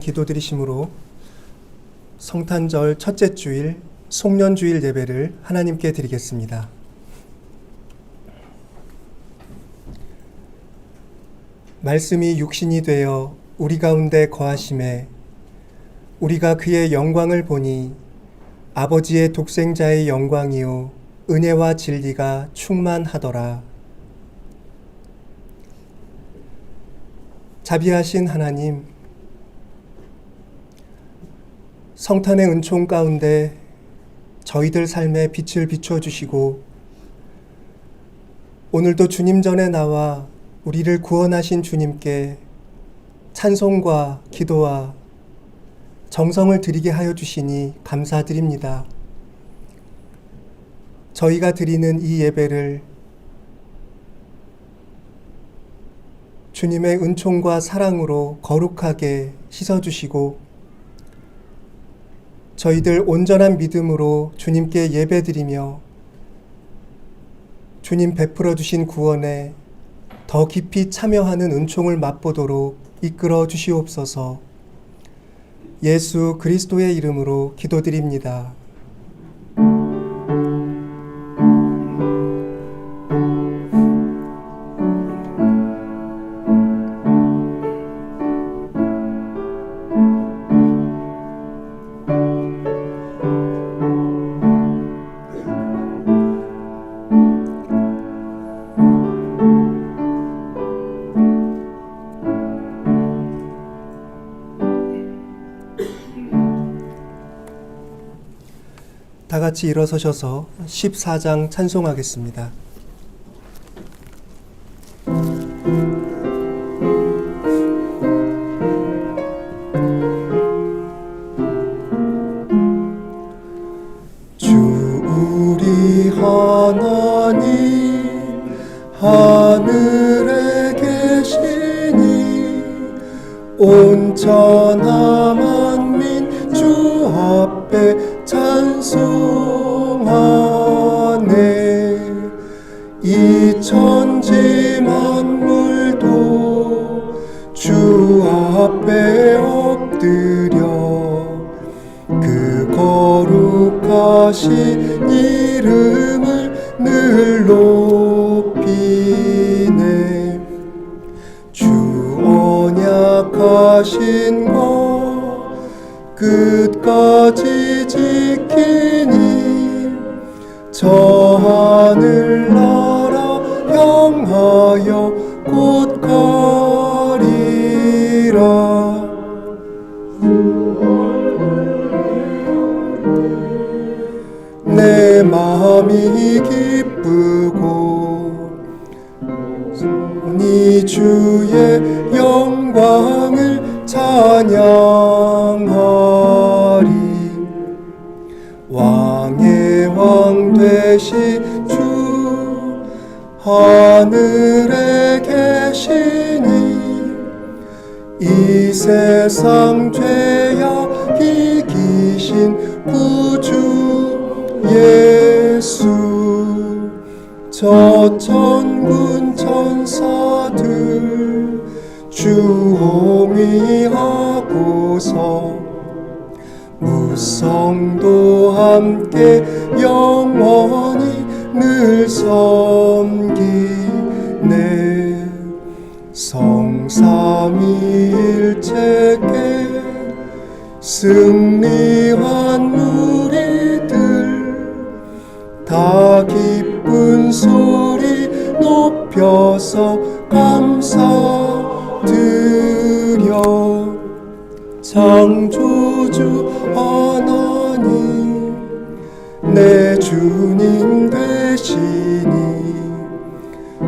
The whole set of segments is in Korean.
기도드리심으로 성탄절 첫째 주일 송년주일 예배를 하나님께 드리겠습니다. 말씀이 육신이 되어 우리 가운데 거하심에 우리가 그의 영광을 보니 아버지의 독생자의 영광이요 은혜와 진리가 충만하더라. 자비하신 하나님, 성탄의 은총 가운데 저희들 삶에 빛을 비춰주시고 오늘도 주님 전에 나와 우리를 구원하신 주님께 찬송과 기도와 정성을 드리게 하여 주시니 감사드립니다. 저희가 드리는 이 예배를 주님의 은총과 사랑으로 거룩하게 씻어주시고 저희들 온전한 믿음으로 주님께 예배드리며 주님 베풀어 주신 구원에 더 깊이 참여하는 은총을 맛보도록 이끌어 주시옵소서. 예수 그리스도의 이름으로 기도드립니다. 다 같이 일어서셔서 14장 찬송하겠습니다. 주 우리 하나님 하늘에 계시니 온천하 만민 주 앞에 찬송하네. 이 천지 만물도 주 앞에 엎드려 그 거룩하신 이름을 늘 높이네. 주 언약하신 것 끝까지 지키니 저 하늘나라 향하여 곧 가리라. 내 마음이 기쁘고 네 주의 영광을 찬양하리. 왕의 왕 되신 주 하늘에 계시니 이 세상 죄악 이기신 구주 예수. 저 천군 천사들 주홍위하고서 무성도 함께 영원히 늘 섬기네. 성삼위일체께 승리한 우리들 다 기쁜 소리 높여서 감사드려. 창조주 하나님 내 주님 되시니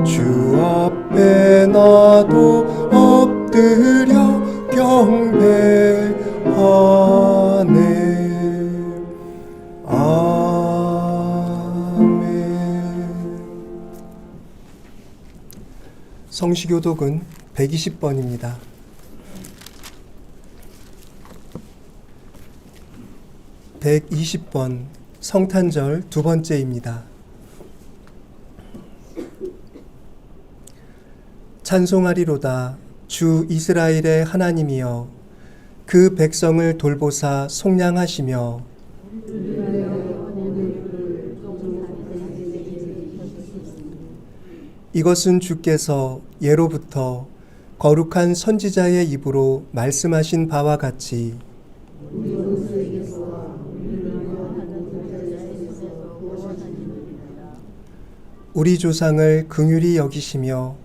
주 앞에 나도 엎드려 경배하네. 아멘. 성시교독은 120번입니다. 120번 성탄절 두 번째입니다. 찬송하리로다 주 이스라엘의 하나님이여 그 백성을 돌보사 속량하시며 이것은 주께서 예로부터 거룩한 선지자의 입으로 말씀하신 바와 같이 우리 조상을 긍휼히 여기시며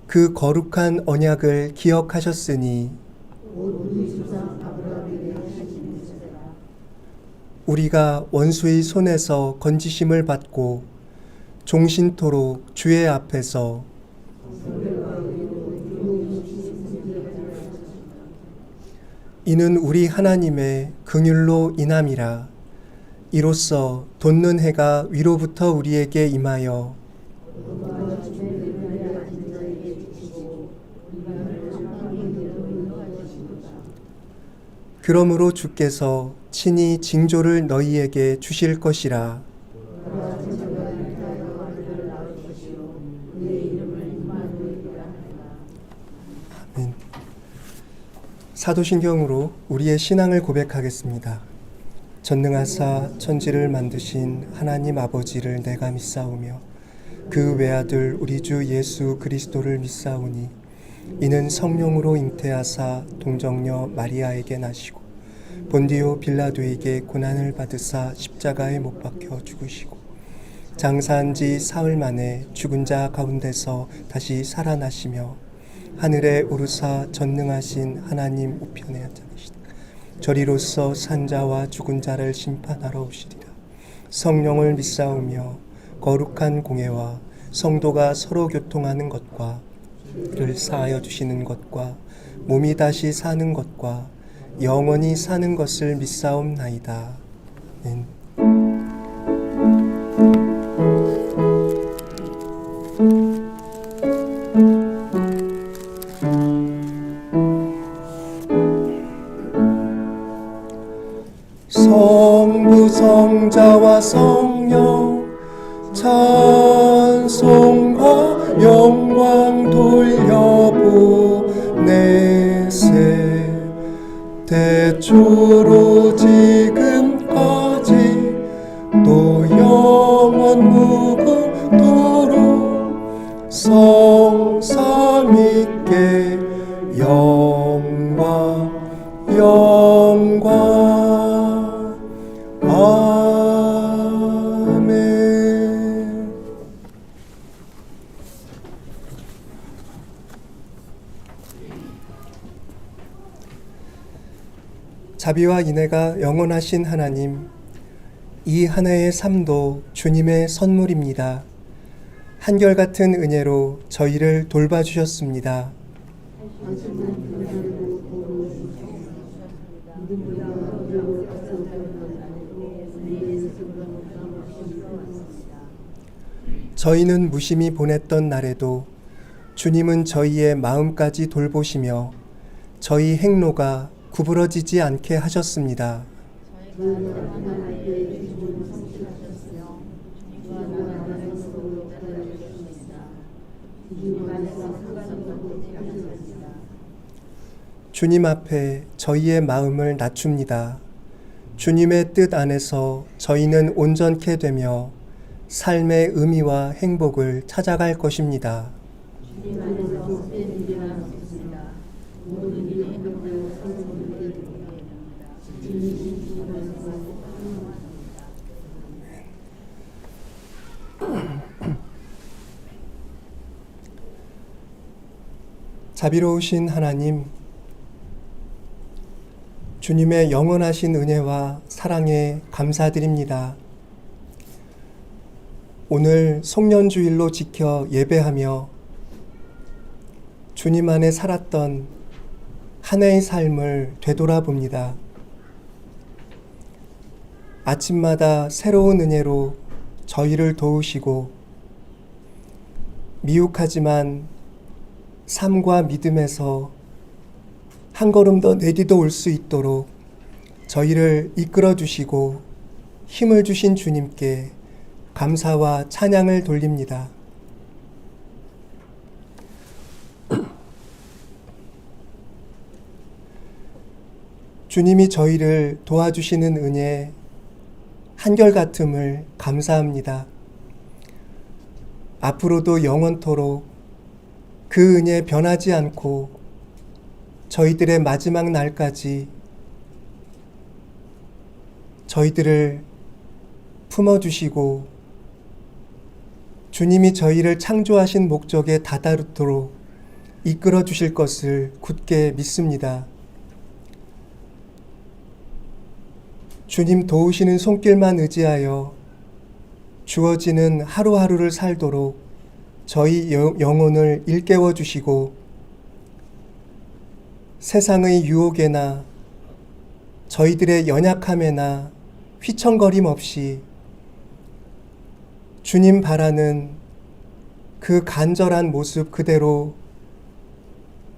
그 거룩한 언약을 기억하셨으니 우리가 원수의 손에서 건지심을 받고 종신토록 주의 앞에서 이는 우리 하나님의 긍휼로 인함이라. 이로써 돋는 해가 위로부터 우리에게 임하여 그러므로 주께서 친히 징조를 너희에게 주실 것이라. 아멘. 사도신경으로 우리의 신앙을 고백하겠습니다. 전능하사 천지를 만드신 하나님 아버지를 내가 믿사오며 그 외아들 우리 주 예수 그리스도를 믿사오니 이는 성령으로 잉태하사 동정녀 마리아에게 나시고 본디오 빌라도에게 고난을 받으사 십자가에 못 박혀 죽으시고 장사한 지 사흘 만에 죽은 자 가운데서 다시 살아나시며 하늘에 오르사 전능하신 하나님 우편에 앉으시다. 저리로서 산자와 죽은 자를 심판하러 오시리라. 성령을 믿사오며 거룩한 공예와 성도가 서로 교통하는 것과 를 사하여 주시는 것과 몸이 다시 사는 것과 영원히 사는 것을 믿사옵나이다. 아멘. 성부 성자와 성령 찬송과 영광 돌려보내세. 대초로 지금까지 또 영원 무궁토록 성삼위께 영광 영광. 아멘. 자비와 인애가 영원하신 하나님, 이 한 해의 삶도 주님의 선물입니다. 한결같은 은혜로 저희를 돌봐주셨습니다. 저희는 무심히 보냈던 날에도 주님은 저희의 마음까지 돌보시며 저희 행로가 구부러지지 않게 하셨습니다. 주님 앞에 저희의 마음을 낮춥니다. 주님의 뜻 안에서 저희는 온전케 되며 삶의 의미와 행복을 찾아갈 것입니다. 자비로우신 하나님, 주님의 영원하신 은혜와 사랑에 감사드립니다. 오늘 송년주일로 지켜 예배하며 주님 안에 살았던 한 해의 삶을 되돌아봅니다. 아침마다 새로운 은혜로 저희를 도우시고 미혹하지만 삶과 믿음에서 한 걸음 더 내디도 올 수 있도록 저희를 이끌어 주시고 힘을 주신 주님께 감사와 찬양을 돌립니다. 주님이 저희를 도와주시는 은혜 한결같음을 감사합니다. 앞으로도 영원토록 그 은혜 변하지 않고 저희들의 마지막 날까지 저희들을 품어주시고 주님이 저희를 창조하신 목적에 다다르도록 이끌어 주실 것을 굳게 믿습니다. 주님 도우시는 손길만 의지하여 주어지는 하루하루를 살도록 저희 영혼을 일깨워 주시고 세상의 유혹에나 저희들의 연약함에나 휘청거림 없이 주님 바라는 그 간절한 모습 그대로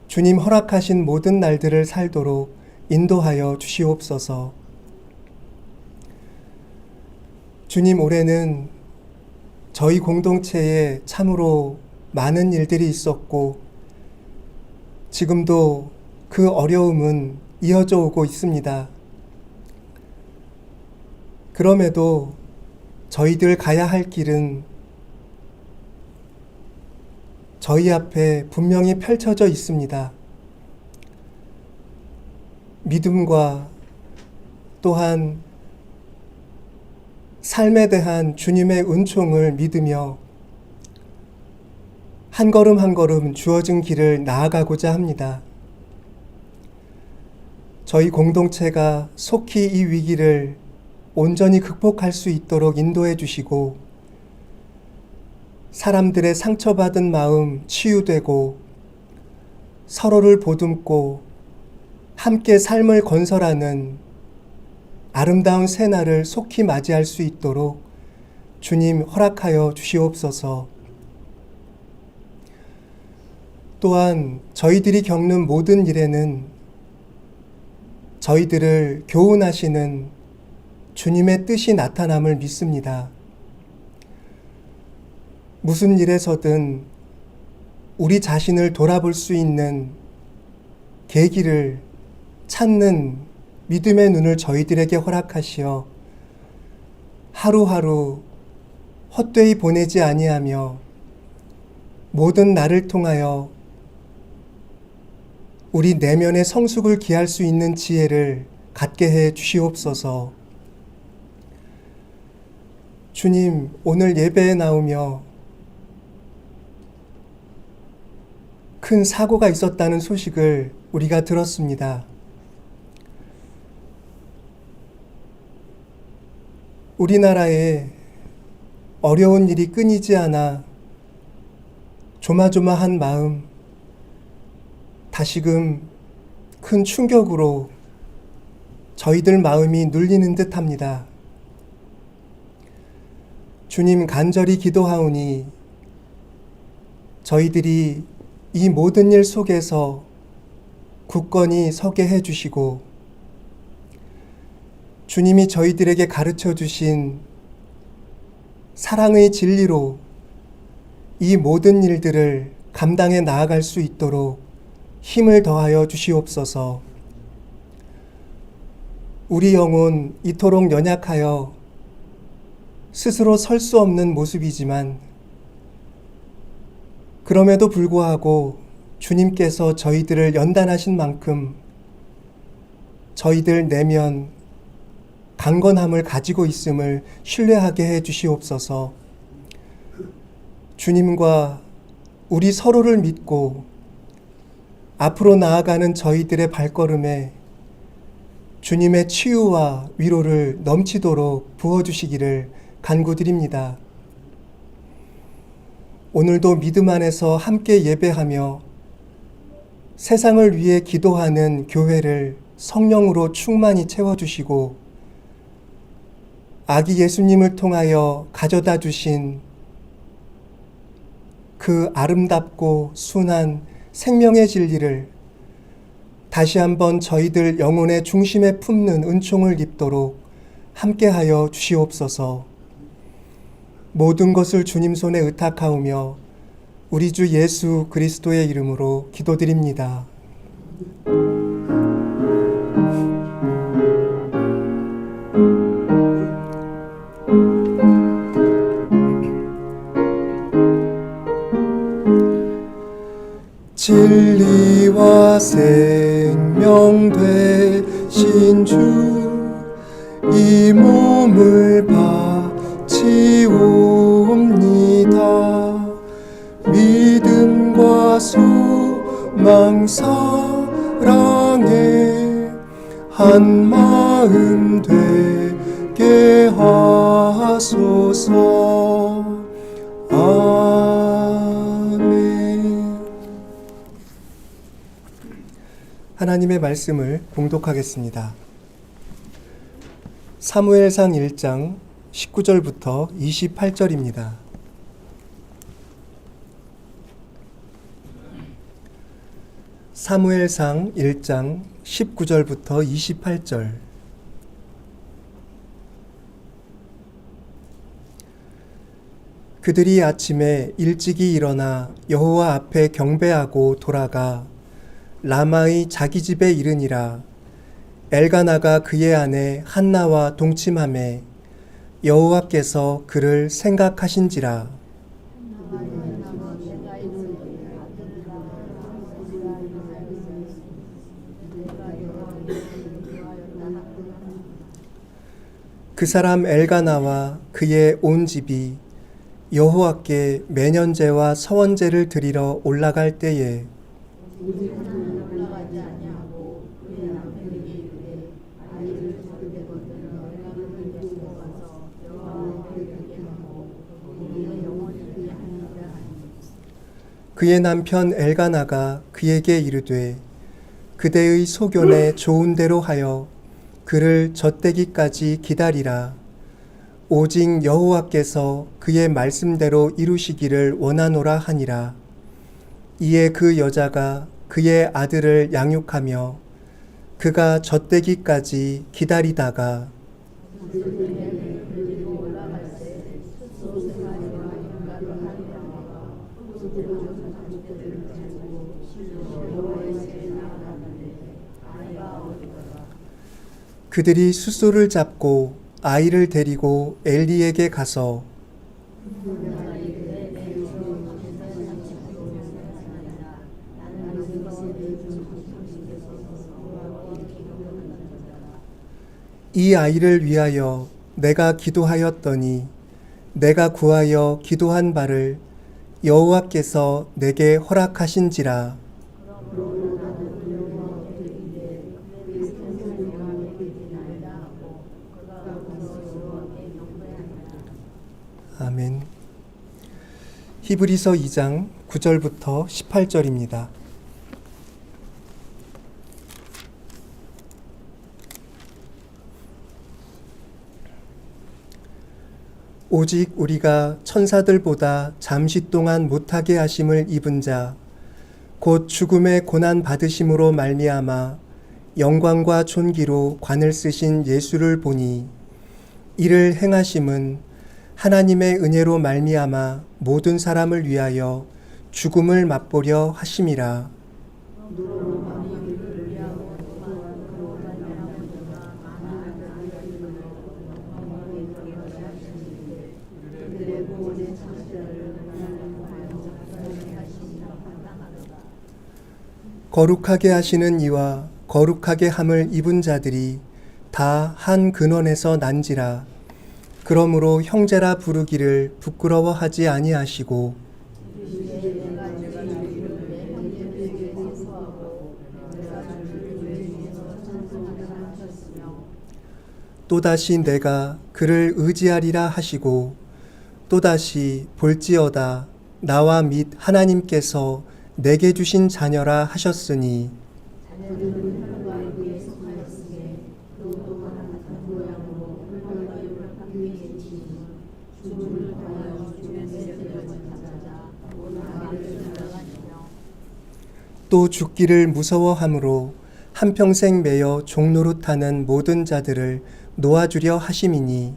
주님 허락하신 모든 날들을 살도록 인도하여 주시옵소서. 주님, 올해는 저희 공동체에 참으로 많은 일들이 있었고 지금도 그 어려움은 이어져 오고 있습니다. 그럼에도 저희들 가야 할 길은 저희 앞에 분명히 펼쳐져 있습니다. 믿음과 또한 삶에 대한 주님의 은총을 믿으며 한 걸음 한 걸음 주어진 길을 나아가고자 합니다. 저희 공동체가 속히 이 위기를 온전히 극복할 수 있도록 인도해 주시고 사람들의 상처받은 마음 치유되고 서로를 보듬고 함께 삶을 건설하는 아름다운 새날을 속히 맞이할 수 있도록 주님 허락하여 주시옵소서. 또한 저희들이 겪는 모든 일에는 저희들을 교훈하시는 주님의 뜻이 나타남을 믿습니다. 무슨 일에서든 우리 자신을 돌아볼 수 있는 계기를 찾는 믿음의 눈을 저희들에게 허락하시어 하루하루 헛되이 보내지 아니하며 모든 날을 통하여 우리 내면의 성숙을 기할 수 있는 지혜를 갖게 해 주시옵소서. 주님, 오늘 예배에 나오며 큰 사고가 있었다는 소식을 우리가 들었습니다. 우리나라에 어려운 일이 끊이지 않아 조마조마한 마음, 다시금 큰 충격으로 저희들 마음이 눌리는 듯합니다. 주님, 간절히 기도하오니 저희들이 이 모든 일 속에서 굳건히 서게 해주시고 주님이 저희들에게 가르쳐 주신 사랑의 진리로 이 모든 일들을 감당해 나아갈 수 있도록 힘을 더하여 주시옵소서. 우리 영혼 이토록 연약하여 스스로 설 수 없는 모습이지만 그럼에도 불구하고 주님께서 저희들을 연단하신 만큼 저희들 내면 강건함을 가지고 있음을 신뢰하게 해 주시옵소서. 주님과 우리 서로를 믿고 앞으로 나아가는 저희들의 발걸음에 주님의 치유와 위로를 넘치도록 부어주시기를 간구드립니다. 오늘도 믿음 안에서 함께 예배하며 세상을 위해 기도하는 교회를 성령으로 충만히 채워주시고 아기 예수님을 통하여 가져다 주신 그 아름답고 순한 생명의 진리를 다시 한번 저희들 영혼의 중심에 품는 은총을 입도록 함께하여 주시옵소서. 모든 것을 주님 손에 의탁하오며 우리 주 예수 그리스도의 이름으로 기도드립니다. 생명 되신 주 이 몸을 바치옵니다. 믿음과 소망 사랑에 한 마음 되게 하소서. 아멘. 하나님의 말씀을 봉독하겠습니다. 사무엘상 1장 19절부터 28절입니다. 사무엘상 1장 19절부터 28절. 그들이 아침에 일찍이 일어나 여호와 앞에 경배하고 돌아가 라마의 자기 집에 이르니라. 엘가나가 그의 아내 한나와 동침하매 여호와께서 그를 생각하신지라. 그 사람 엘가나와 그의 온 집이 여호와께 매년제와 서원제를 드리러 올라갈 때에 그의 남편 엘가나가 그에게 이르되 그대의 소견에 좋은 대로 하여 그를 젖대기까지 기다리라. 오직 여호와께서 그의 말씀대로 이루시기를 원하노라 하니라. 이에 그 여자가 그의 아들을 양육하며 그가 젖대기까지 기다리다가 그들이 숫소를 잡고 아이를 데리고 엘리에게 가서 이 아이를 위하여 내가 기도하였더니 내가 구하여 기도한 바를 여호와께서 내게 허락하신지라. 아멘. 히브리서 2장 9절부터 18절입니다. 오직 우리가 천사들보다 잠시 동안 못하게 하심을 입은 자, 곧 죽음의 고난 받으심으로 말미암아 영광과 존귀로 관을 쓰신 예수를 보니 이를 행하심은 하나님의 은혜로 말미암아 모든 사람을 위하여 죽음을 맛보려 하심이라. 거룩하게 하시는 이와 거룩하게 함을 입은 자들이 다 한 근원에서 난지라. 그러므로 형제라 부르기를 부끄러워하지 아니하시고 또다시 내가 그를 의지하리라 하시고 또다시 볼지어다 나와 및 하나님께서 내게 주신 자녀라 하셨으니 또 죽기를 무서워함으로 한평생 매여 종노릇하는 모든 자들을 놓아주려 하심이니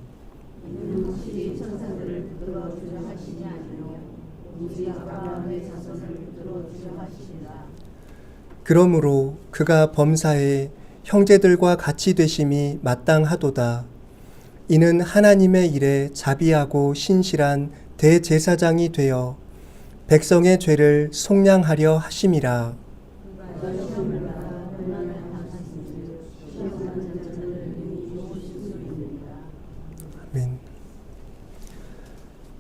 그러므로 그가 범사에 형제들과 같이 되심이 마땅하도다. 이는 하나님의 일에 자비하고 신실한 대제사장이 되어 백성의 죄를 속량하려 하심이라. 아멘.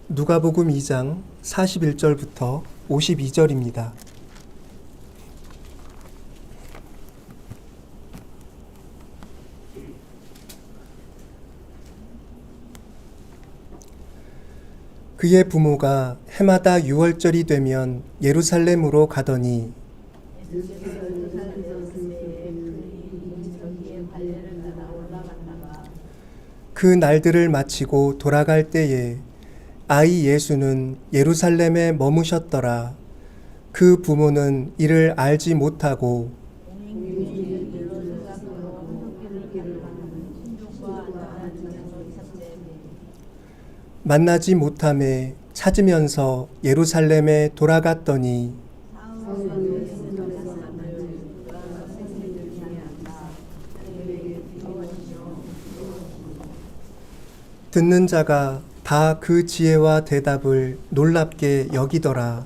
누가복음 2장 41절부터 52절입니다. 그의 부모가 해마다 유월절이 되면 예루살렘으로 가더니 그 날들을 마치고 돌아갈 때에 아이 예수는 예루살렘에 머무셨더라. 그 부모는 이를 알지 못하고 만나지 못함에 찾으면서 예루살렘에 돌아갔더니 듣는 자가 다 그 지혜와 대답을 놀랍게 여기더라.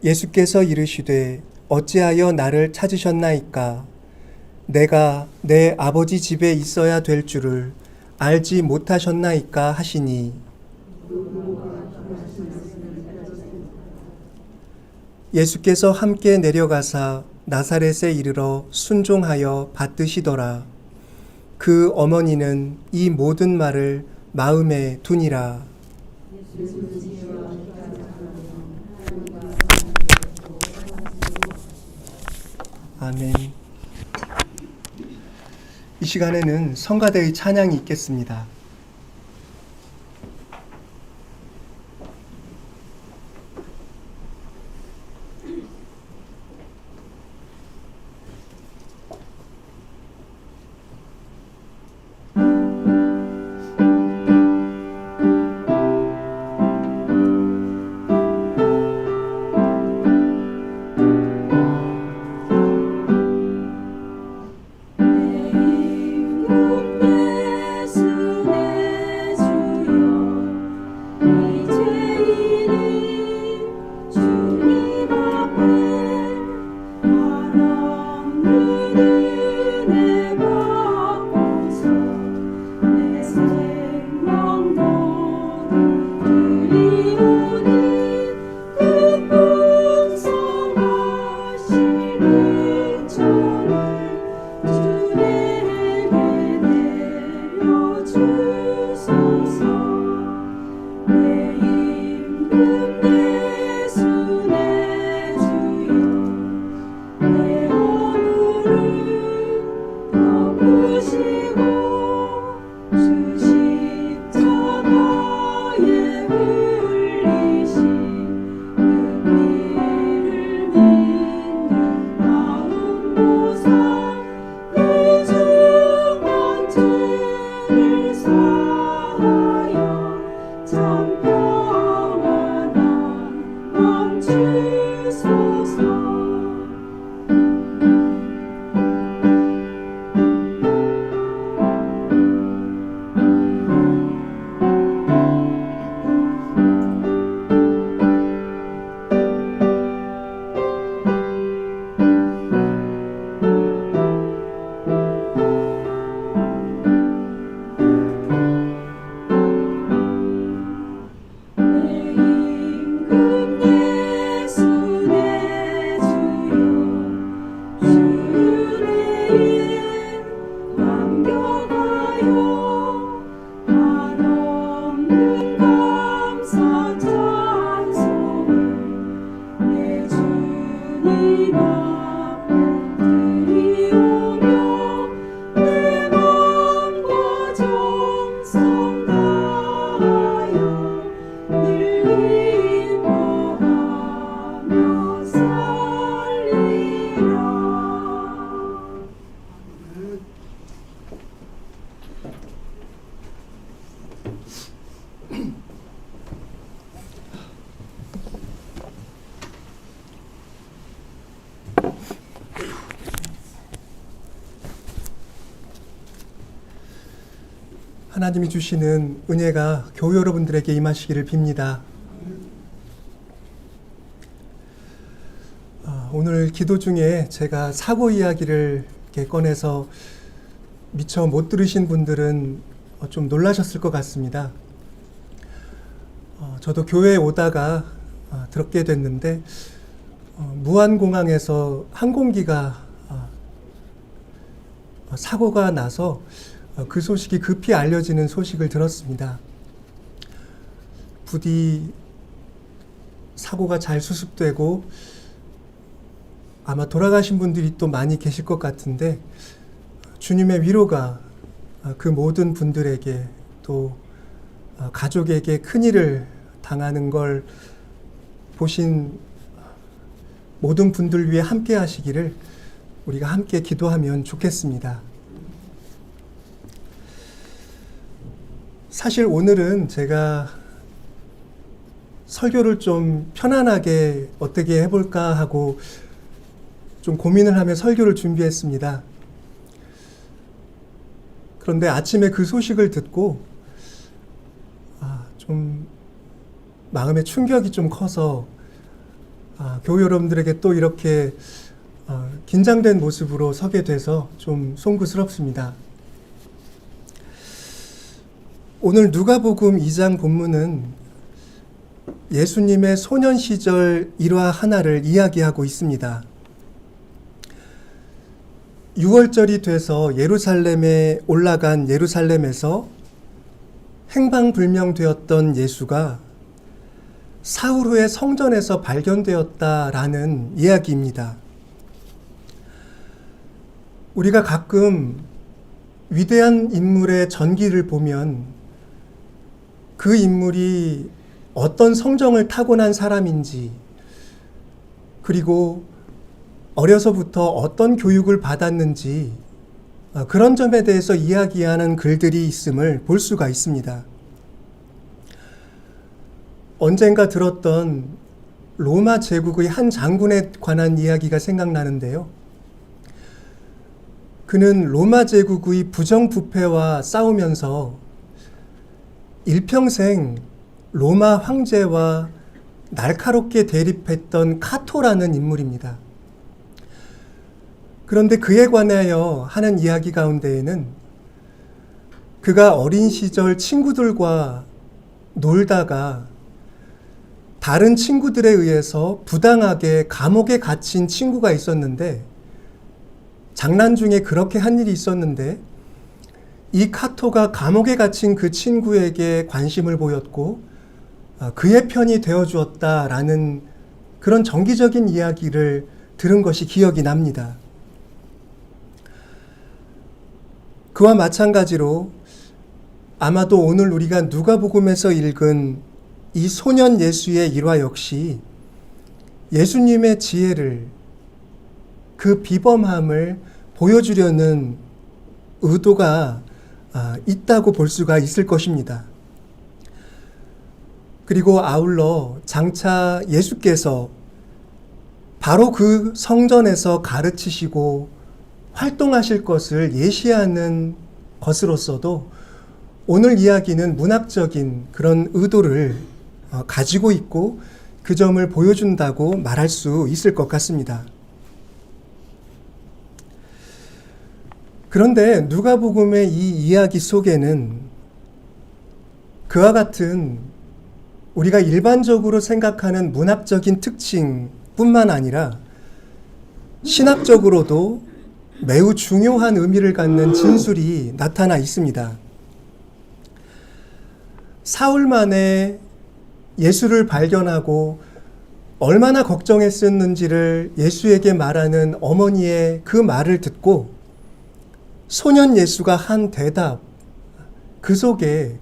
예수께서 이르시되 어찌하여 나를 찾으셨나이까? 내가 내 아버지 집에 있어야 될 줄을 알지 못하셨나이까 하시니 예수께서 함께 내려가사 나사렛에 이르러 순종하여 받드시더라. 그 어머니는 이 모든 말을 마음에 두니라. 아멘. 이 시간에는 성가대의 찬양이 있겠습니다. 예수 하나님이 주시는 은혜가 교회 여러분들에게 임하시기를 빕니다. 오늘 기도 중에 제가 사고 이야기를 이렇게 꺼내서 미처 못 들으신 분들은 좀 놀라셨을 것 같습니다. 저도 교회에 오다가 들었게 됐는데 무안공항에서 항공기가 사고가 나서 그 소식이 급히 알려지는 소식을 들었습니다. 부디 사고가 잘 수습되고 아마 돌아가신 분들이 또 많이 계실 것 같은데 주님의 위로가 그 모든 분들에게 또 가족에게 큰일을 당하는 걸 보신 모든 분들 위해 함께 하시기를 우리가 함께 기도하면 좋겠습니다. 사실 오늘은 제가 설교를 좀 편안하게 어떻게 해볼까 하고 좀 고민을 하며 설교를 준비했습니다. 그런데 아침에 그 소식을 듣고 좀 마음의 충격이 좀 커서 교회 여러분들에게 또 이렇게 긴장된 모습으로 서게 돼서 좀 송구스럽습니다. 오늘 누가복음 2장 본문은 예수님의 소년 시절 일화 하나를 이야기하고 있습니다. 6월절이 돼서 예루살렘에 올라간 예루살렘에서 행방불명되었던 예수가 사흘 후에 성전에서 발견되었다라는 이야기입니다. 우리가 가끔 위대한 인물의 전기를 보면 그 인물이 어떤 성정을 타고난 사람인지, 그리고 어려서부터 어떤 교육을 받았는지 그런 점에 대해서 이야기하는 글들이 있음을 볼 수가 있습니다. 언젠가 들었던 로마 제국의 한 장군에 관한 이야기가 생각나는데요. 그는 로마 제국의 부정부패와 싸우면서 일평생 로마 황제와 날카롭게 대립했던 카토라는 인물입니다. 그런데 그에 관하여 하는 이야기 가운데에는 그가 어린 시절 친구들과 놀다가 다른 친구들에 의해서 부당하게 감옥에 갇힌 친구가 있었는데, 장난 중에 그렇게 한 일이 있었는데 이 카토가 감옥에 갇힌 그 친구에게 관심을 보였고 그의 편이 되어주었다라는 그런 정기적인 이야기를 들은 것이 기억이 납니다. 그와 마찬가지로 아마도 오늘 우리가 누가복음에서 읽은 이 소년 예수의 일화 역시 예수님의 지혜를, 그 비범함을 보여주려는 의도가 있다고 볼 수가 있을 것입니다. 그리고 아울러 장차 예수께서 바로 그 성전에서 가르치시고 활동하실 것을 예시하는 것으로서도 오늘 이야기는 문학적인 그런 의도를 가지고 있고 그 점을 보여준다고 말할 수 있을 것 같습니다. 그런데 누가복음의 이 이야기 속에는 그와 같은 우리가 일반적으로 생각하는 문학적인 특징뿐만 아니라 신학적으로도 매우 중요한 의미를 갖는 진술이 나타나 있습니다. 사흘 만에 예수를 발견하고 얼마나 걱정했었는지를 예수에게 말하는 어머니의 그 말을 듣고 소년 예수가 한 대답, 그 속에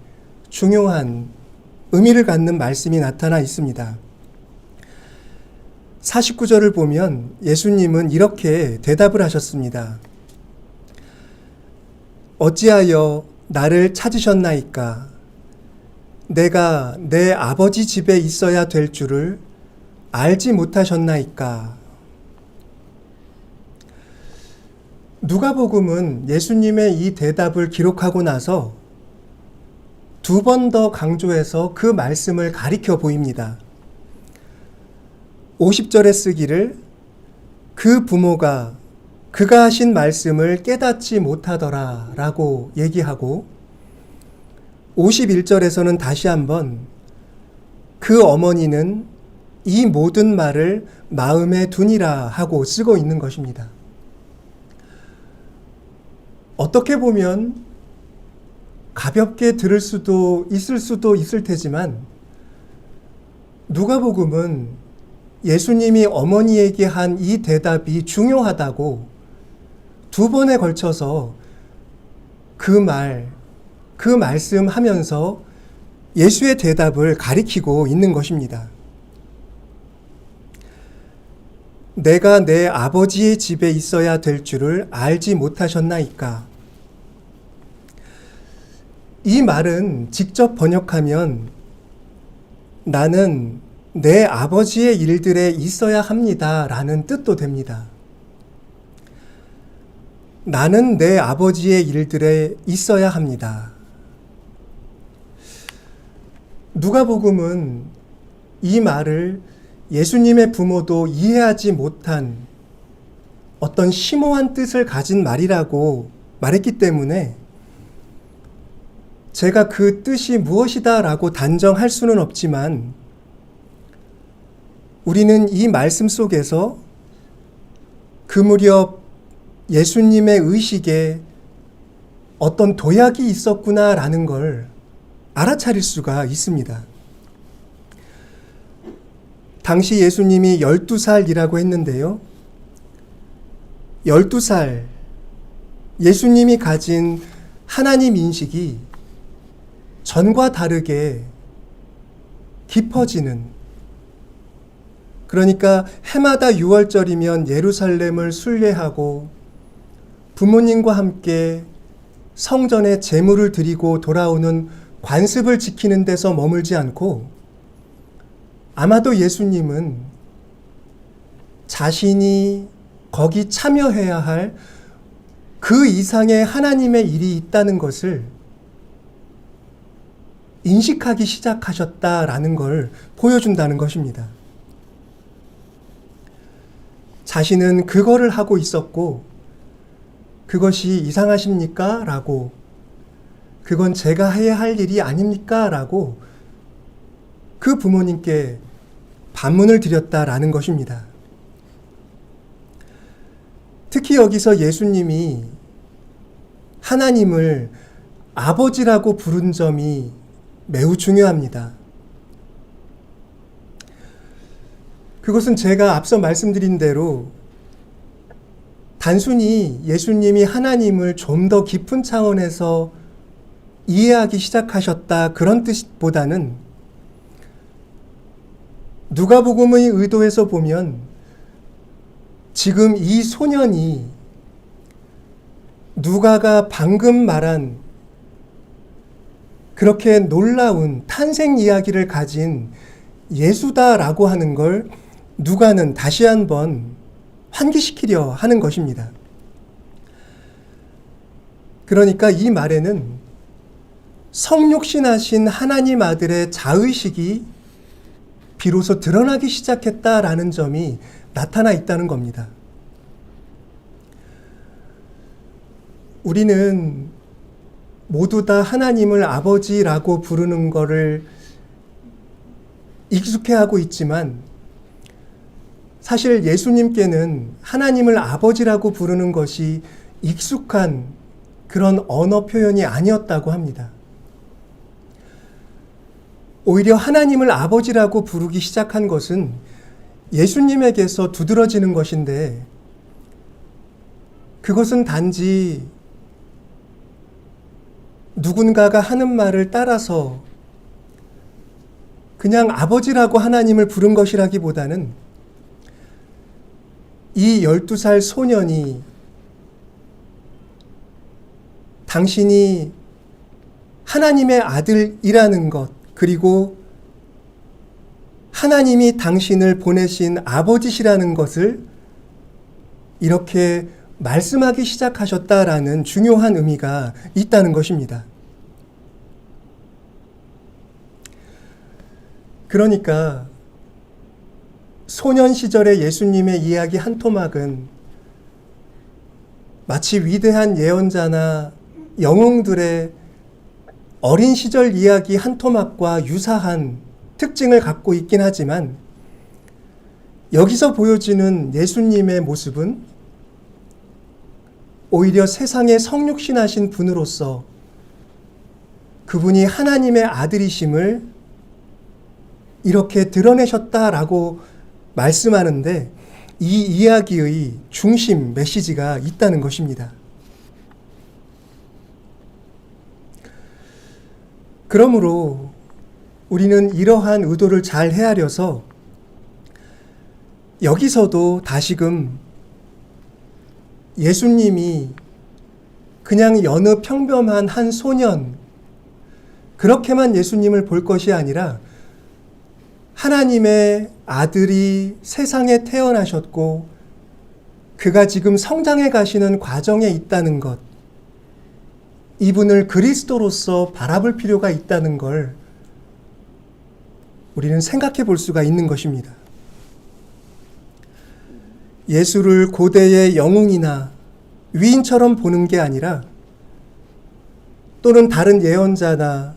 중요한 의미를 갖는 말씀이 나타나 있습니다. 49절을 보면 예수님은 이렇게 대답을 하셨습니다. 어찌하여 나를 찾으셨나이까? 내가 내 아버지 집에 있어야 될 줄을 알지 못하셨나이까? 누가복음은 예수님의 이 대답을 기록하고 나서 두 번 더 강조해서 그 말씀을 가리켜 보입니다. 50절에 쓰기를 그 부모가 그가 하신 말씀을 깨닫지 못하더라 라고 얘기하고 51절에서는 다시 한번 그 어머니는 이 모든 말을 마음에 두니라 하고 쓰고 있는 것입니다. 어떻게 보면 가볍게 들을 수도 있을 테지만 누가복음은 예수님이 어머니에게 한 이 대답이 중요하다고 두 번에 걸쳐서 그 말씀 하면서 예수의 대답을 가리키고 있는 것입니다. 내가 내 아버지의 집에 있어야 될 줄을 알지 못하셨나이까. 이 말은 직접 번역하면 나는 내 아버지의 일들에 있어야 합니다 라는 뜻도 됩니다. 나는 내 아버지의 일들에 있어야 합니다. 누가복음은 이 말을 예수님의 부모도 이해하지 못한 어떤 심오한 뜻을 가진 말이라고 말했기 때문에 제가 그 뜻이 무엇이다 라고 단정할 수는 없지만 우리는 이 말씀 속에서 그 무렵 예수님의 의식에 어떤 도약이 있었구나라는 걸 알아차릴 수가 있습니다. 당시 예수님이 12살이라고 했는데요. 12살, 예수님이 가진 하나님 인식이 전과 다르게 깊어지는, 그러니까 해마다 6월절이면 예루살렘을 순례하고 부모님과 함께 성전에 제물을 드리고 돌아오는 관습을 지키는 데서 머물지 않고 아마도 예수님은 자신이 거기 참여해야 할 그 이상의 하나님의 일이 있다는 것을 인식하기 시작하셨다라는 걸 보여준다는 것입니다. 자신은 그거를 하고 있었고 그것이 이상하십니까? 라고, 그건 제가 해야 할 일이 아닙니까? 라고 그 부모님께 반문을 드렸다라는 것입니다. 특히 여기서 예수님이 하나님을 아버지라고 부른 점이 매우 중요합니다. 그것은 제가 앞서 말씀드린 대로 단순히 예수님이 하나님을 좀 더 깊은 차원에서 이해하기 시작하셨다 그런 뜻보다는 누가복음의 의도에서 보면 지금 이 소년이 누가가 방금 말한 그렇게 놀라운 탄생 이야기를 가진 예수다라고 하는 걸 누가는 다시 한번 환기시키려 하는 것입니다. 그러니까 이 말에는 성육신하신 하나님 아들의 자의식이 비로소 드러나기 시작했다라는 점이 나타나 있다는 겁니다. 우리는 모두 다 하나님을 아버지라고 부르는 것을 익숙해하고 있지만 사실 예수님께는 하나님을 아버지라고 부르는 것이 익숙한 그런 언어 표현이 아니었다고 합니다. 오히려 하나님을 아버지라고 부르기 시작한 것은 예수님에게서 두드러지는 것인데 그것은 단지 누군가가 하는 말을 따라서 그냥 아버지라고 하나님을 부른 것이라기보다는 이 12살 소년이 당신이 하나님의 아들이라는 것, 그리고 하나님이 당신을 보내신 아버지시라는 것을 이렇게 말씀하기 시작하셨다라는 중요한 의미가 있다는 것입니다. 그러니까 소년 시절의 예수님의 이야기 한 토막은 마치 위대한 예언자나 영웅들의 어린 시절 이야기 한 토막과 유사한 특징을 갖고 있긴 하지만, 여기서 보여지는 예수님의 모습은 오히려 세상에 성육신하신 분으로서 그분이 하나님의 아들이심을 이렇게 드러내셨다라고 말씀하는데, 이 이야기의 중심 메시지가 있다는 것입니다. 그러므로 우리는 이러한 의도를 잘 헤아려서 여기서도 다시금 예수님이 그냥 여느 평범한 한 소년, 그렇게만 예수님을 볼 것이 아니라 하나님의 아들이 세상에 태어나셨고 그가 지금 성장해 가시는 과정에 있다는 것, 이분을 그리스도로서 바라볼 필요가 있다는 걸 우리는 생각해 볼 수가 있는 것입니다. 예수를 고대의 영웅이나 위인처럼 보는 게 아니라, 또는 다른 예언자나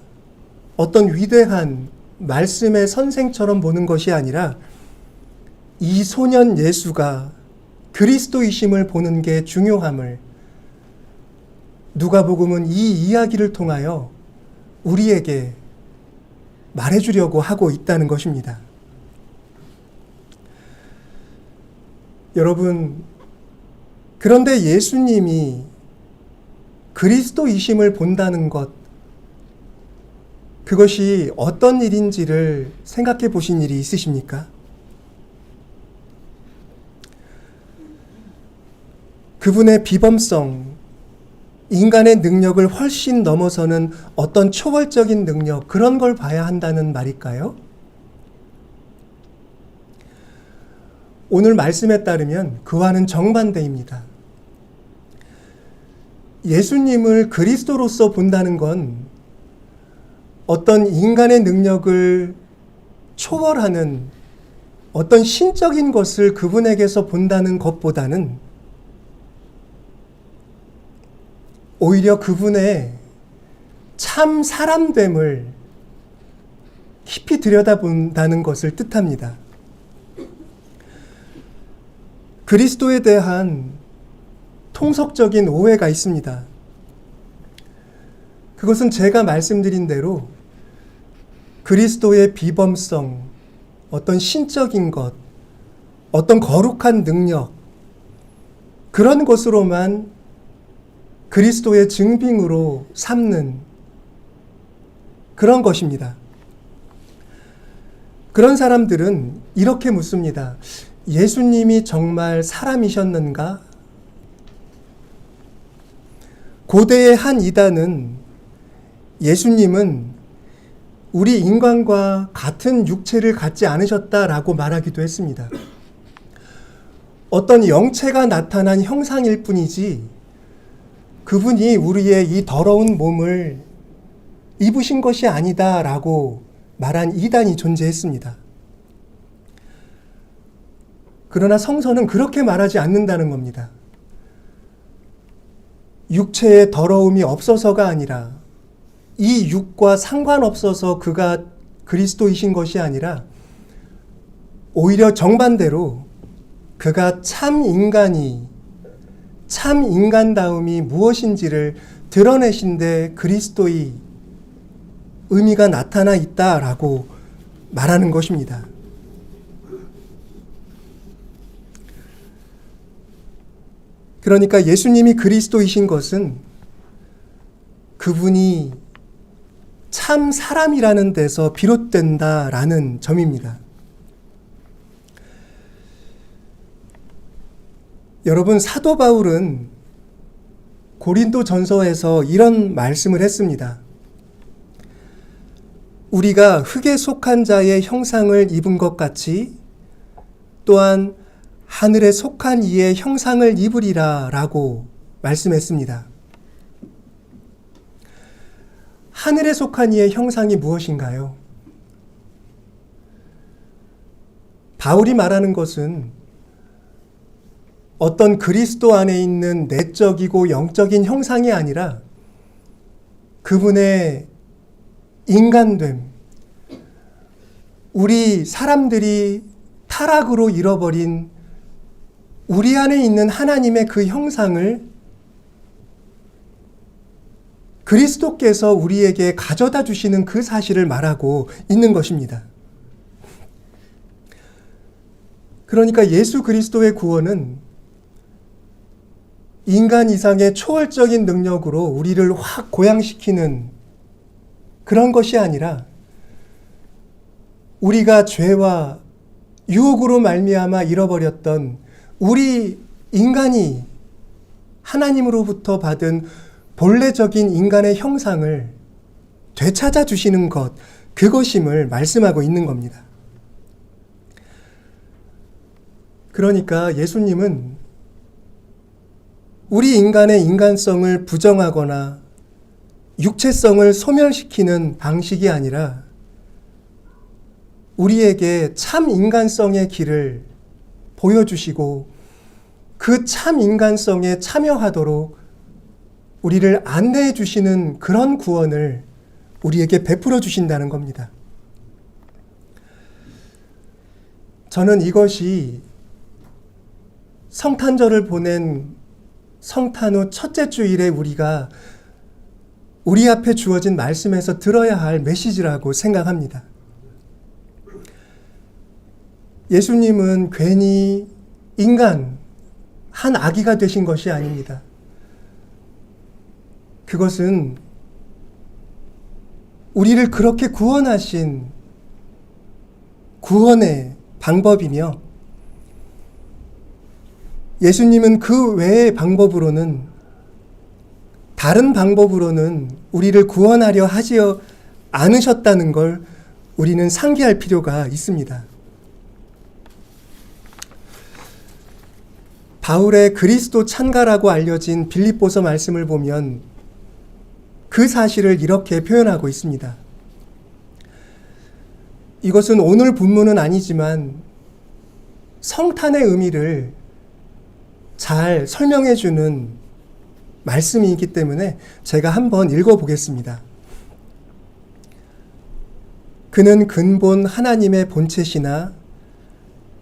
어떤 위대한 말씀의 선생처럼 보는 것이 아니라, 이 소년 예수가 그리스도이심을 보는 게 중요함을 누가복음은 이 이야기를 통하여 우리에게 말해주려고 하고 있다는 것입니다. 여러분, 그런데 예수님이 그리스도이심을 본다는 것, 그것이 어떤 일인지를 생각해 보신 일이 있으십니까? 그분의 비범성, 인간의 능력을 훨씬 넘어서는 어떤 초월적인 능력, 그런 걸 봐야 한다는 말일까요? 오늘 말씀에 따르면 그와는 정반대입니다. 예수님을 그리스도로서 본다는 건 어떤 인간의 능력을 초월하는 어떤 신적인 것을 그분에게서 본다는 것보다는 오히려 그분의 참 사람됨을 깊이 들여다본다는 것을 뜻합니다. 그리스도에 대한 통속적인 오해가 있습니다. 그것은 제가 말씀드린 대로 그리스도의 비범성, 어떤 신적인 것, 어떤 거룩한 능력, 그런 것으로만 그리스도의 증빙으로 삼는 그런 것입니다. 그런 사람들은 이렇게 묻습니다. 예수님이 정말 사람이셨는가? 고대의 한 이단은 예수님은 우리 인간과 같은 육체를 갖지 않으셨다라고 말하기도 했습니다. 어떤 영체가 나타난 형상일 뿐이지 그분이 우리의 이 더러운 몸을 입으신 것이 아니다라고 말한 이단이 존재했습니다. 그러나 성서는 그렇게 말하지 않는다는 겁니다. 육체의 더러움이 없어서가 아니라, 이 육과 상관없어서 그가 그리스도이신 것이 아니라, 오히려 정반대로 그가 참 인간이, 참 인간다움이 무엇인지를 드러내신데 그리스도의 의미가 나타나 있다라고 말하는 것입니다. 그러니까 예수님이 그리스도이신 것은 그분이 참 사람이라는 데서 비롯된다라는 점입니다. 여러분, 사도 바울은 고린도 전서에서 이런 말씀을 했습니다. 우리가 흙에 속한 자의 형상을 입은 것 같이 또한 하늘에 속한 이의 형상을 입으리라 라고 말씀했습니다. 하늘에 속한 이의 형상이 무엇인가요? 바울이 말하는 것은 어떤 그리스도 안에 있는 내적이고 영적인 형상이 아니라 그분의 인간됨, 우리 사람들이 타락으로 잃어버린 우리 안에 있는 하나님의 그 형상을 그리스도께서 우리에게 가져다 주시는 그 사실을 말하고 있는 것입니다. 그러니까 예수 그리스도의 구원은 인간 이상의 초월적인 능력으로 우리를 확 고양시키는 그런 것이 아니라 우리가 죄와 유혹으로 말미암아 잃어버렸던 우리 인간이 하나님으로부터 받은 본래적인 인간의 형상을 되찾아 주시는 것, 그것임을 말씀하고 있는 겁니다. 그러니까 예수님은 우리 인간의 인간성을 부정하거나 육체성을 소멸시키는 방식이 아니라 우리에게 참 인간성의 길을 보여주시고 그 참 인간성에 참여하도록 우리를 안내해 주시는 그런 구원을 우리에게 베풀어 주신다는 겁니다. 저는 이것이 성탄절을 보낸 성탄 후 첫째 주일에 우리가 우리 앞에 주어진 말씀에서 들어야 할 메시지라고 생각합니다. 예수님은 괜히 인간, 한 아기가 되신 것이 아닙니다. 그것은 우리를 그렇게 구원하신 구원의 방법이며 예수님은 그 외의 방법으로는 다른 방법으로는 우리를 구원하려 하지 않으셨다는 걸 우리는 상기할 필요가 있습니다. 바울의 그리스도 찬가라고 알려진 빌립보서 말씀을 보면 그 사실을 이렇게 표현하고 있습니다. 이것은 오늘 본문은 아니지만 성탄의 의미를 잘 설명해 주는 말씀이기 때문에 제가 한번 읽어보겠습니다. 그는 근본 하나님의 본체시나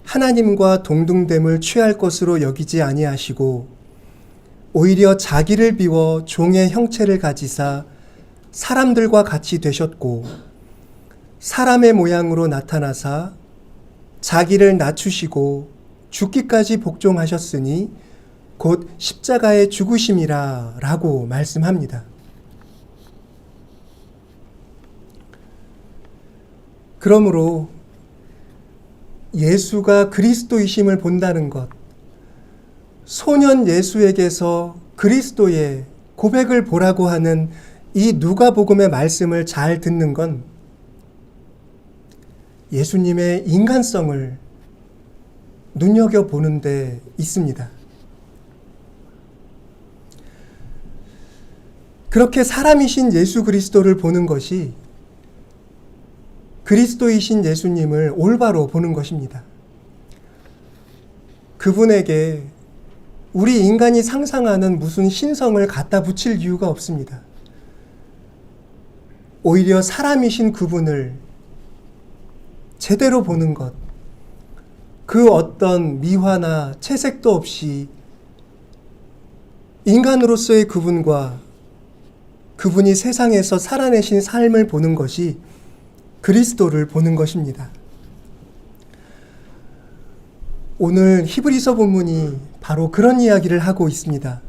하나님과 동등됨을 취할 것으로 여기지 아니하시고 오히려 자기를 비워 종의 형체를 가지사 사람들과 같이 되셨고 사람의 모양으로 나타나사 자기를 낮추시고 죽기까지 복종하셨으니 곧 십자가의 죽으심이라 라고 말씀합니다. 그러므로 예수가 그리스도이심을 본다는 것, 소년 예수에게서 그리스도의 고백을 보라고 하는 이 누가복음의 말씀을 잘 듣는 건 예수님의 인간성을 눈여겨보는 데 있습니다. 그렇게 사람이신 예수 그리스도를 보는 것이 그리스도이신 예수님을 올바로 보는 것입니다. 그분에게 우리 인간이 상상하는 무슨 신성을 갖다 붙일 이유가 없습니다. 오히려 사람이신 그분을 제대로 보는 것, 그 어떤 미화나 채색도 없이 인간으로서의 그분과 그분이 세상에서 살아내신 삶을 보는 것이 그리스도를 보는 것입니다. 오늘 히브리서 본문이 바로 그런 이야기를 하고 있습니다.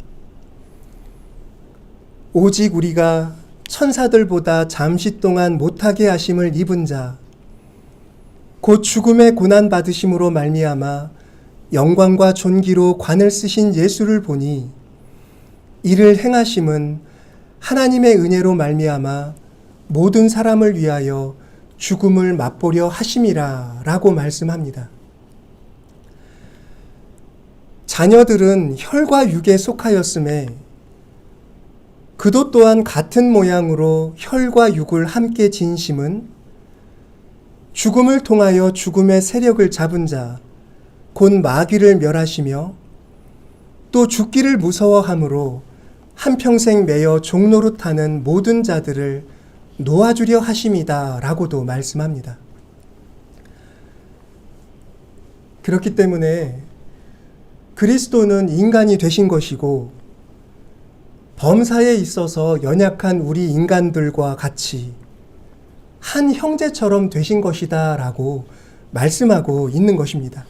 오직 우리가 천사들보다 잠시 동안 못하게 하심을 입은 자, 곧 죽음의 고난 받으심으로 말미암아 영광과 존귀로 관을 쓰신 예수를 보니 이를 행하심은 하나님의 은혜로 말미암아 모든 사람을 위하여 죽음을 맛보려 하심이라 라고 말씀합니다. 자녀들은 혈과 육에 속하였음에 그도 또한 같은 모양으로 혈과 육을 함께 지니심은 죽음을 통하여 죽음의 세력을 잡은 자, 곧 마귀를 멸하시며 또 죽기를 무서워함으로 한평생 매여 종노릇하는 모든 자들을 놓아주려 하심이다 라고도 말씀합니다. 그렇기 때문에 그리스도는 인간이 되신 것이고 범사에 있어서 연약한 우리 인간들과 같이 한 형제처럼 되신 것이다 라고 말씀하고 있는 것입니다.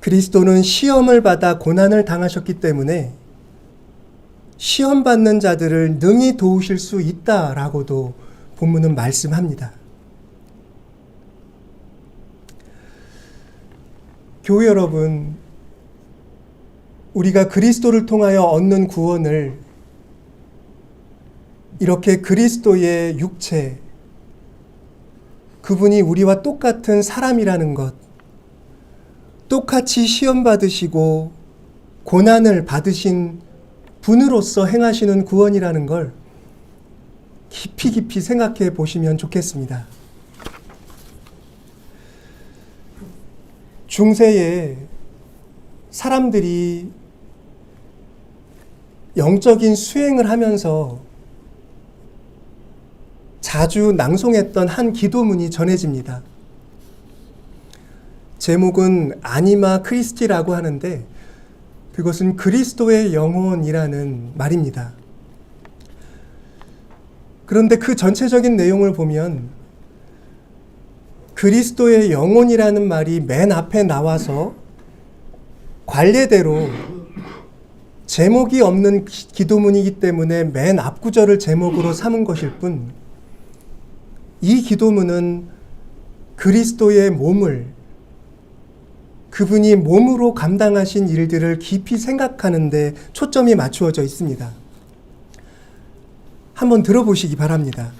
그리스도는 시험을 받아 고난을 당하셨기 때문에 시험받는 자들을 능히 도우실 수 있다라고도 본문은 말씀합니다. 교회 여러분, 우리가 그리스도를 통하여 얻는 구원을 이렇게 그리스도의 육체, 그분이 우리와 똑같은 사람이라는 것, 똑같이 시험 받으시고 고난을 받으신 분으로서 행하시는 구원이라는 걸 깊이 생각해 보시면 좋겠습니다. 중세에 사람들이 영적인 수행을 하면서 자주 낭송했던 한 기도문이 전해집니다. 제목은 아니마 크리스티라고 하는데 그것은 그리스도의 영혼이라는 말입니다. 그런데 그 전체적인 내용을 보면 그리스도의 영혼이라는 말이 맨 앞에 나와서 관례대로 제목이 없는 기도문이기 때문에 맨 앞 구절을 제목으로 삼은 것일 뿐, 이 기도문은 그리스도의 몸을, 그분이 몸으로 감당하신 일들을 깊이 생각하는 데 초점이 맞추어져 있습니다. 한번 들어보시기 바랍니다.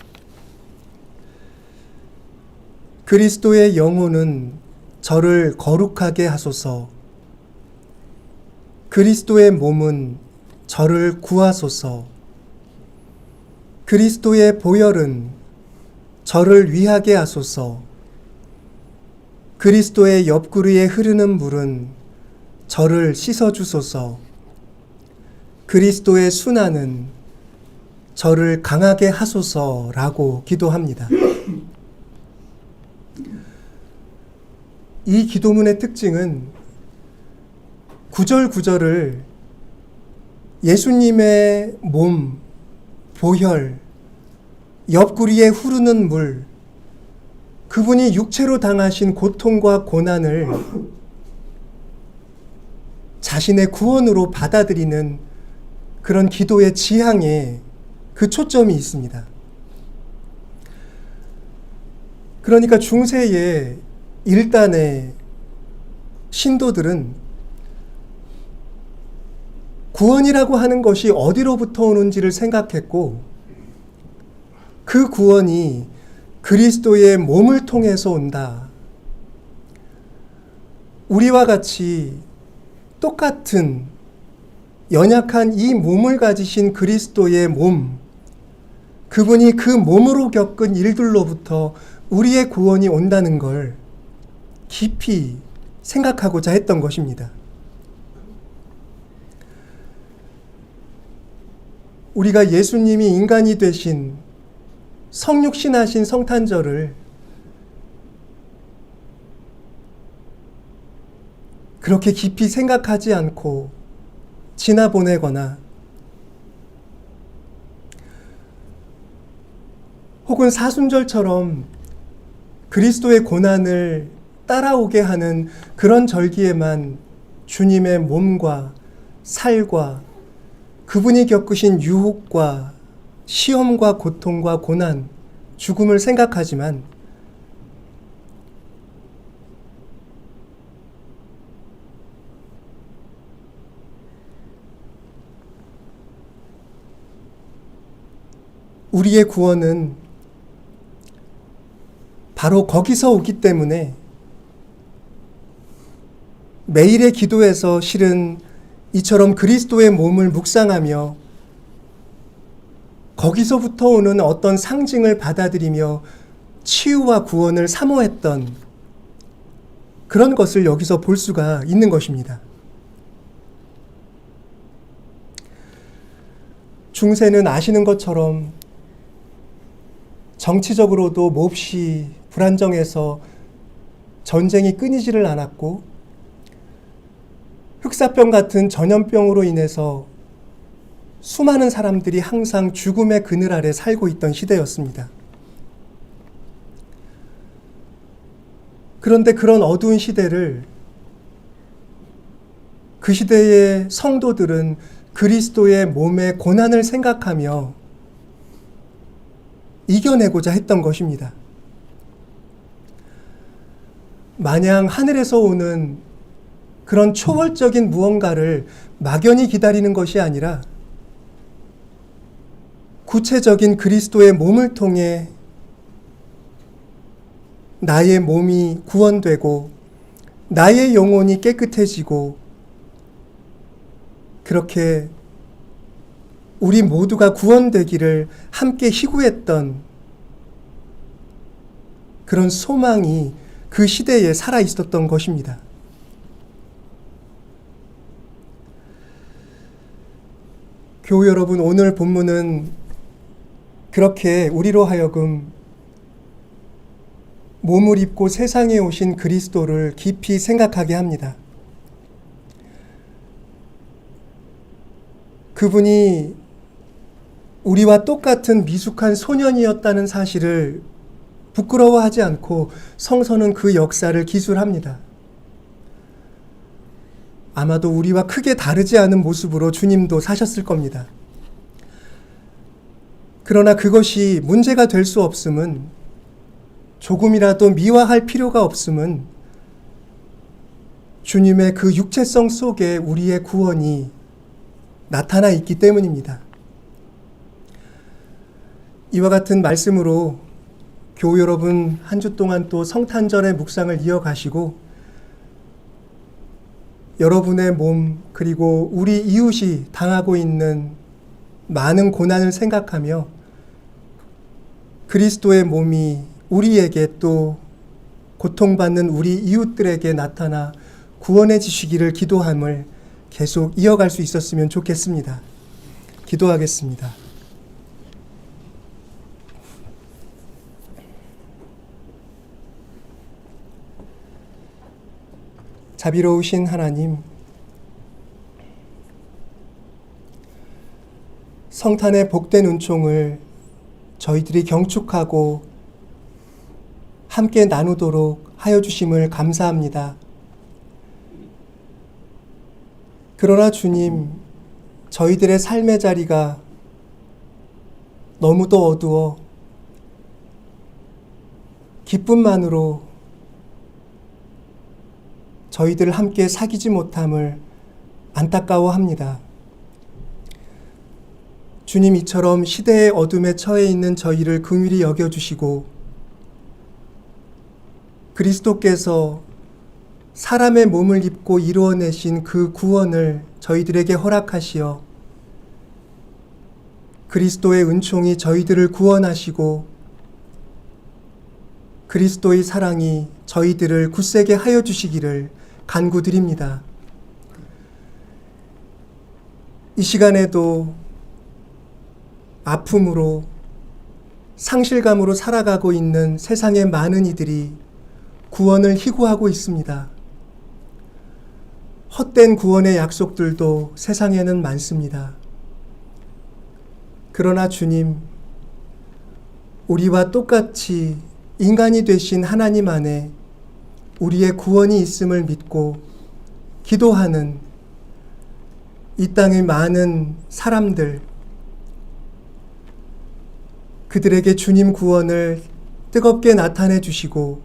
그리스도의 영혼은 저를 거룩하게 하소서. 그리스도의 몸은 저를 구하소서. 그리스도의 보혈은 저를 위하게 하소서. 그리스도의 옆구리에 흐르는 물은 저를 씻어주소서. 그리스도의 순환은 저를 강하게 하소서라고 기도합니다. 이 기도문의 특징은 구절구절을 예수님의 몸, 보혈, 옆구리에 흐르는 물, 그분이 육체로 당하신 고통과 고난을 자신의 구원으로 받아들이는 그런 기도의 지향에 그 초점이 있습니다. 그러니까 중세의 일단의 신도들은 구원이라고 하는 것이 어디로부터 오는지를 생각했고, 그 구원이 그리스도의 몸을 통해서 온다. 우리와 같이 똑같은 연약한 이 몸을 가지신 그리스도의 몸, 그분이 그 몸으로 겪은 일들로부터 우리의 구원이 온다는 걸 깊이 생각하고자 했던 것입니다. 우리가 예수님이 인간이 되신 성육신하신 성탄절을 그렇게 깊이 생각하지 않고 지나보내거나 혹은 사순절처럼 그리스도의 고난을 따라오게 하는 그런 절기에만 주님의 몸과 살과 그분이 겪으신 유혹과 시험과 고통과 고난, 죽음을 생각하지만 우리의 구원은 바로 거기서 오기 때문에 매일의 기도에서 실은 이처럼 그리스도의 몸을 묵상하며 거기서부터 오는 어떤 상징을 받아들이며 치유와 구원을 사모했던 그런 것을 여기서 볼 수가 있는 것입니다. 중세는 아시는 것처럼 정치적으로도 몹시 불안정해서 전쟁이 끊이지를 않았고 흑사병 같은 전염병으로 인해서 수많은 사람들이 항상 죽음의 그늘 아래 살고 있던 시대였습니다. 그런데 그런 어두운 시대를 그 시대의 성도들은 그리스도의 몸의 고난을 생각하며 이겨내고자 했던 것입니다. 마냥 하늘에서 오는 그런 초월적인 무언가를 막연히 기다리는 것이 아니라 구체적인 그리스도의 몸을 통해 나의 몸이 구원되고 나의 영혼이 깨끗해지고 그렇게 우리 모두가 구원되기를 함께 희구했던 그런 소망이 그 시대에 살아 있었던 것입니다. 교우 여러분, 오늘 본문은 그렇게 우리로 하여금 몸을 입고 세상에 오신 그리스도를 깊이 생각하게 합니다. 그분이 우리와 똑같은 미숙한 소년이었다는 사실을 부끄러워하지 않고 성서는 그 역사를 기술합니다. 아마도 우리와 크게 다르지 않은 모습으로 주님도 사셨을 겁니다. 그러나 그것이 문제가 될 수 없음은, 조금이라도 미화할 필요가 없음은 주님의 그 육체성 속에 우리의 구원이 나타나 있기 때문입니다. 이와 같은 말씀으로 교우 여러분 한 주 동안 또 성탄절의 묵상을 이어가시고 여러분의 몸 그리고 우리 이웃이 당하고 있는 많은 고난을 생각하며 그리스도의 몸이 우리에게 또 고통받는 우리 이웃들에게 나타나 구원해 주시기를 기도함을 계속 이어갈 수 있었으면 좋겠습니다. 기도하겠습니다. 자비로우신 하나님, 성탄의 복된 은총을 저희들이 경축하고 함께 나누도록 하여 주심을 감사합니다. 그러나 주님, 저희들의 삶의 자리가 너무도 어두워 기쁨만으로 저희들 함께 사귀지 못함을 안타까워합니다. 주님, 이처럼 시대의 어둠에 처해 있는 저희를 긍휼히 여겨주시고 그리스도께서 사람의 몸을 입고 이루어내신 그 구원을 저희들에게 허락하시어 그리스도의 은총이 저희들을 구원하시고 그리스도의 사랑이 저희들을 굳세게 하여 주시기를 간구드립니다. 이 시간에도 아픔으로 상실감으로 살아가고 있는 세상의 많은 이들이 구원을 희구하고 있습니다. 헛된 구원의 약속들도 세상에는 많습니다. 그러나 주님, 우리와 똑같이 인간이 되신 하나님 안에 우리의 구원이 있음을 믿고 기도하는 이 땅의 많은 사람들, 그들에게 주님 구원을 뜨겁게 나타내 주시고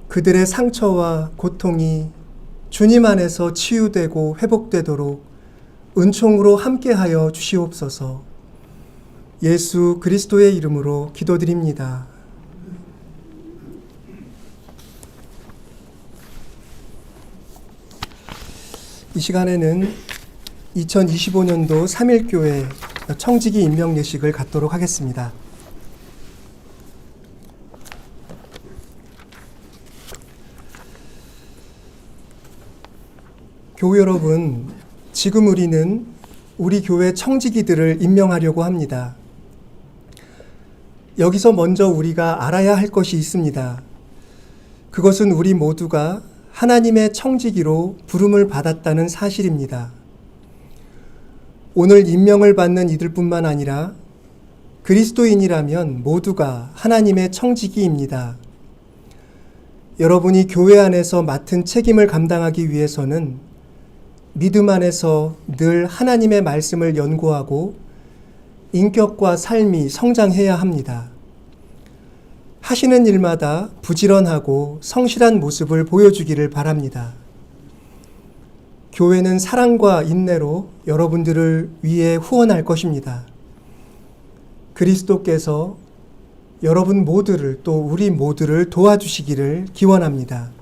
그들의 상처와 고통이 주님 안에서 치유되고 회복되도록 은총으로 함께하여 주시옵소서. 예수 그리스도의 이름으로 기도드립니다. 이 시간에는 2025년도 3.1교회 청지기 임명 예식을 갖도록 하겠습니다. 교우 여러분, 지금 우리는 우리 교회 청지기들을 임명하려고 합니다. 여기서 먼저 우리가 알아야 할 것이 있습니다. 그것은 우리 모두가 하나님의 청지기로 부름을 받았다는 사실입니다. 오늘 임명을 받는 이들뿐만 아니라 그리스도인이라면 모두가 하나님의 청지기입니다. 여러분이 교회 안에서 맡은 책임을 감당하기 위해서는 믿음 안에서 늘 하나님의 말씀을 연구하고 인격과 삶이 성장해야 합니다. 하시는 일마다 부지런하고 성실한 모습을 보여주기를 바랍니다. 교회는 사랑과 인내로 여러분들을 위해 후원할 것입니다. 그리스도께서 여러분 모두를 또 우리 모두를 도와주시기를 기원합니다.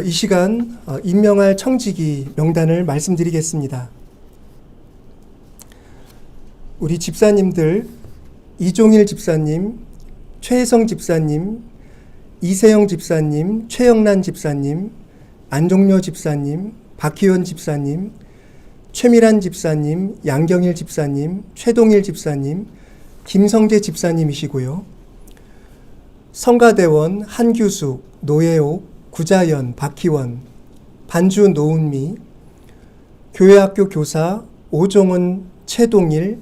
이 시간 임명할 청지기 명단을 말씀드리겠습니다. 우리 집사님들 이종일 집사님, 최혜성 집사님, 이세영 집사님, 최영란 집사님, 안종려 집사님, 박희원 집사님, 최미란 집사님, 양경일 집사님, 최동일 집사님, 김성재 집사님이시고요. 성가대원 한규숙, 노예옥, 구자연, 박희원, 반주 노은미, 교회학교 교사 오종은, 최동일,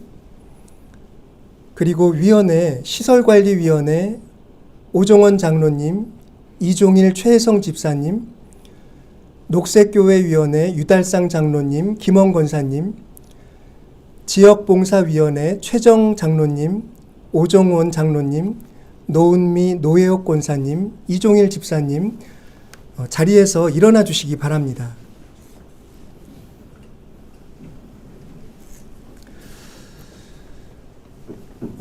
그리고 위원회 시설관리위원회 오종원 장로님, 이종일 최혜성 집사님, 녹색교회위원회 유달상 장로님, 김원 권사님, 지역봉사위원회 최정 장로님, 오정원 장로님, 노은미 노예옥 권사님, 이종일 집사님 자리에서 일어나 주시기 바랍니다.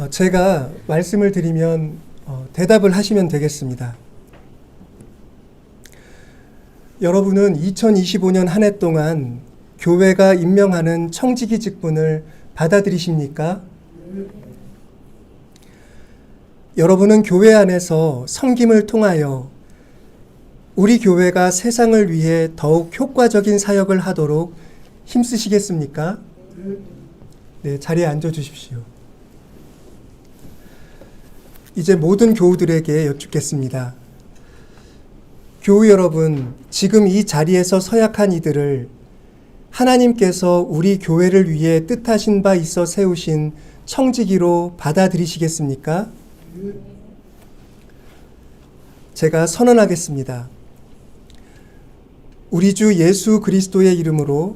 제가 말씀을 드리면 대답을 하시면 되겠습니다. 여러분은 2025년 한 해 동안 교회가 임명하는 청지기 직분을 받아들이십니까? 여러분은 교회 안에서 섬김을 통하여 우리 교회가 세상을 위해 더욱 효과적인 사역을 하도록 힘쓰시겠습니까? 네, 자리에 앉아 주십시오. 이제 모든 교우들에게 여쭙겠습니다. 교우 여러분, 지금 이 자리에서 서약한 이들을 하나님께서 우리 교회를 위해 뜻하신 바 있어 세우신 청지기로 받아들이시겠습니까? 제가 선언하겠습니다. 우리 주 예수 그리스도의 이름으로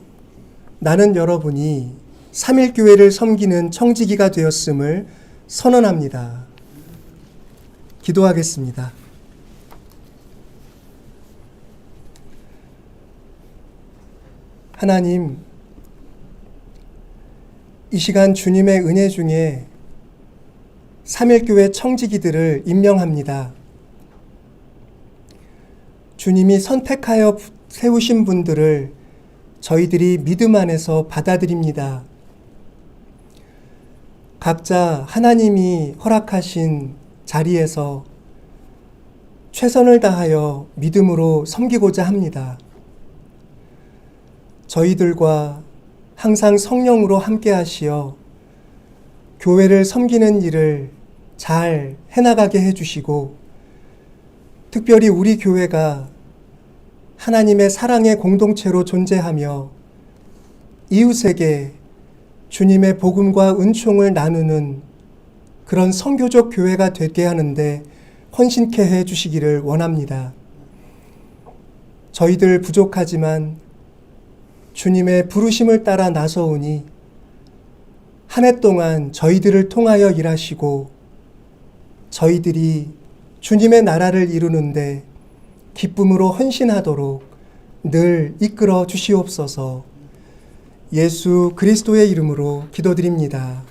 나는 여러분이 삼일교회를 섬기는 청지기가 되었음을 선언합니다. 기도하겠습니다. 하나님, 이 시간 주님의 은혜 중에 삼일교회 청지기들을 임명합니다. 주님이 선택하여 세우신 분들을 저희들이 믿음 안에서 받아들입니다. 각자 하나님이 허락하신 자리에서 최선을 다하여 믿음으로 섬기고자 합니다. 저희들과 항상 성령으로 함께 하시어 교회를 섬기는 일을 잘 해나가게 해주시고 특별히 우리 교회가 하나님의 사랑의 공동체로 존재하며 이웃에게 주님의 복음과 은총을 나누는 그런 선교적 교회가 되게 하는데 헌신케 해주시기를 원합니다. 저희들 부족하지만 주님의 부르심을 따라 나서오니 한 해 동안 저희들을 통하여 일하시고 저희들이 주님의 나라를 이루는데 기쁨으로 헌신하도록 늘 이끌어 주시옵소서. 예수 그리스도의 이름으로 기도드립니다.